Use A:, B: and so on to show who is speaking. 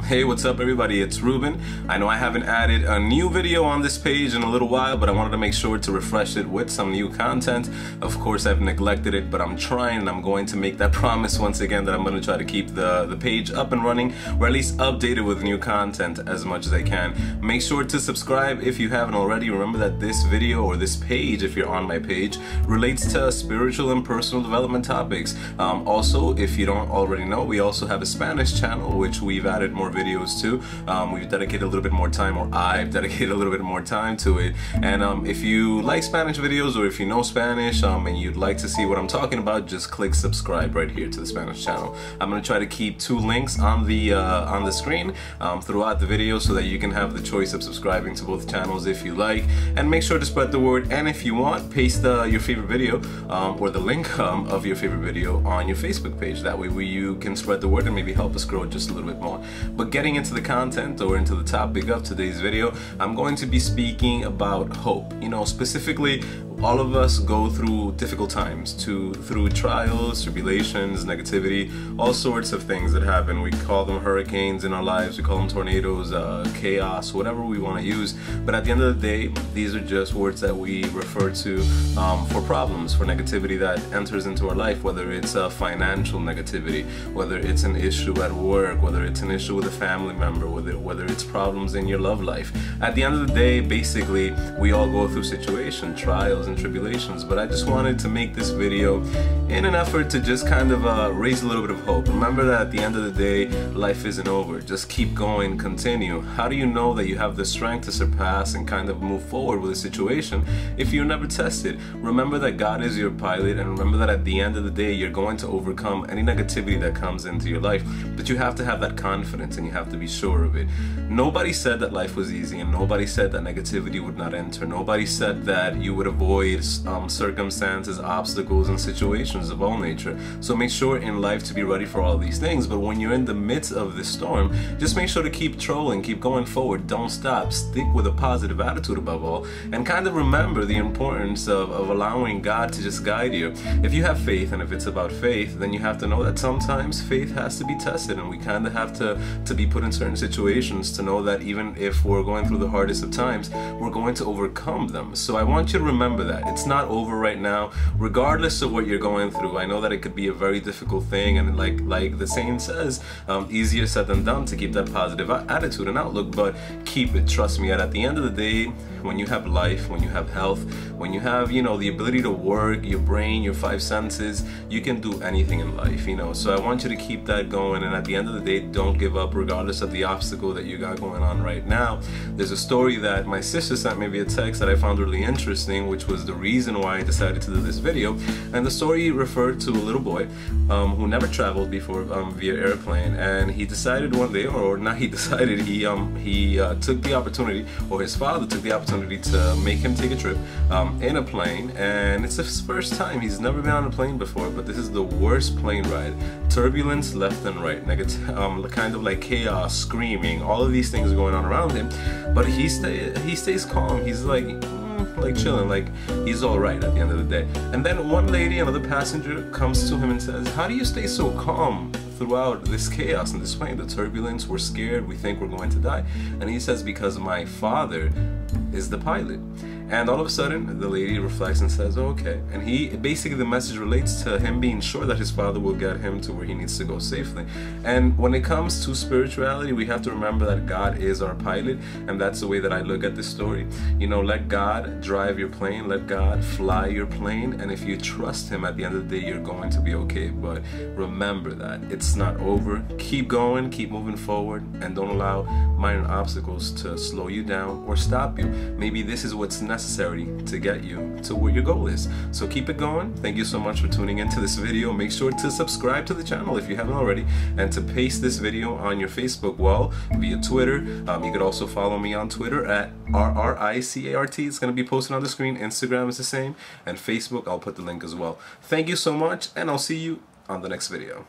A: Hey, what's up everybody, it's Ruben. I know I haven't added a new video on this page in a little while, but I wanted to make sure to refresh it with some new content. Of course, I've neglected it, but I'm trying, and I'm going to make that promise once again that I'm going to try to keep the page up and running, or at least updated with new content as much as I can. Make sure to subscribe if you haven't already. Remember that this video, or this page if you're on my page, relates to spiritual and personal development topics. Also, if you don't already know, we also have a Spanish channel which we've added more videos to. We've dedicated a little bit more time, or I've dedicated a little bit more time to it. And if you like Spanish videos, or if you know Spanish and you'd like to see what I'm talking about, just click subscribe right here to the Spanish channel. I'm going to try to keep two links on the screen throughout the video so that you can have the choice of subscribing to both channels if you like, and make sure to spread the word. And if you want, paste your favorite video or the link of your favorite video on your Facebook page. That way you can spread the word and maybe help us grow just a little bit more. But getting into the content, or into the topic of today's video, I'm going to be speaking about hope. You know, specifically, all of us go through difficult times, through trials, tribulations, negativity, all sorts of things that happen. We call them hurricanes in our lives, we call them tornadoes, chaos, whatever we want to use. But at the end of the day, these are just words that we refer to for problems, for negativity that enters into our life, whether it's financial negativity, whether it's an issue at work, whether it's an issue with a family member, whether it's problems in your love life. At the end of the day, basically, we all go through situations, trials, and tribulations. But I just wanted to make this video in an effort to just kind of raise a little bit of hope. Remember that at the end of the day, life isn't over. Just keep going, continue. How do you know that you have the strength to surpass and kind of move forward with a situation if you're never tested? Remember that God is your pilot, and remember that at the end of the day, you're going to overcome any negativity that comes into your life. But you have to have that confidence, and you have to be sure of it. Nobody said that life was easy, and nobody said that negativity would not enter. Nobody said that you would avoid circumstances, obstacles, and situations of all nature. So make sure in life to be ready for all these things. But when you're in the midst of this storm, just make sure to keep trolling, keep going forward, don't stop, stick with a positive attitude above all, and kind of remember the importance of allowing God to just guide you. If you have faith, and if it's about faith, then you have to know that sometimes faith has to be tested, and we kind of have to be put in certain situations to know that even if we're going through the hardest of times, we're going to overcome them. So I want you to remember that it's not over right now, regardless of what you're going through. I know that it could be a very difficult thing, and like the saying says, easier said than done to keep that positive attitude and outlook, but keep it. Trust me, at the end of the day, when you have life, when you have health, when you have, you know, the ability to work your brain, your five senses, you can do anything in life, you know. So I want you to keep that going, and at the end of the day, don't give up regardless of the obstacle that you got going on right now. There's a story that my sister sent me via text that I found really interesting, which was the reason why I decided to do this video. And the story referred to a little boy who never traveled before via airplane, and he decided one day, or not he decided, he took the opportunity, or his father took the opportunity to make him take a trip in a plane. And it's his first time, he's never been on a plane before, but this is the worst plane ride. Turbulence left and right, kind of like chaos, screaming, all of these things are going on around him, but he stays calm. He's like chilling, like he's all right at the end of the day. And then one lady, another passenger, comes to him and says, "How do you stay so calm throughout this chaos in this plane, the turbulence? We're scared, we think we're going to die." And he says, "Because my father is the pilot." And all of a sudden, the lady reflects and says, "Oh, okay." And basically the message relates to him being sure that his father will get him to where he needs to go safely. And when it comes to spirituality, we have to remember that God is our pilot, and that's the way that I look at this story. You know, let God drive your plane, let God fly your plane, and if you trust Him, at the end of the day, you're going to be okay. But remember that it's not over. Keep going, keep moving forward, and don't allow minor obstacles to slow you down or stop you. Maybe this is what's necessary to get you to where your goal is. So keep it going. Thank you so much for tuning into this video. Make sure to subscribe to the channel if you haven't already, and to paste this video on your Facebook wall via Twitter. You could also follow me on Twitter at RRICART. It's going to be posted on the screen. Instagram is the same, and Facebook, I'll put the link as well. Thank you so much, and I'll see you on the next video.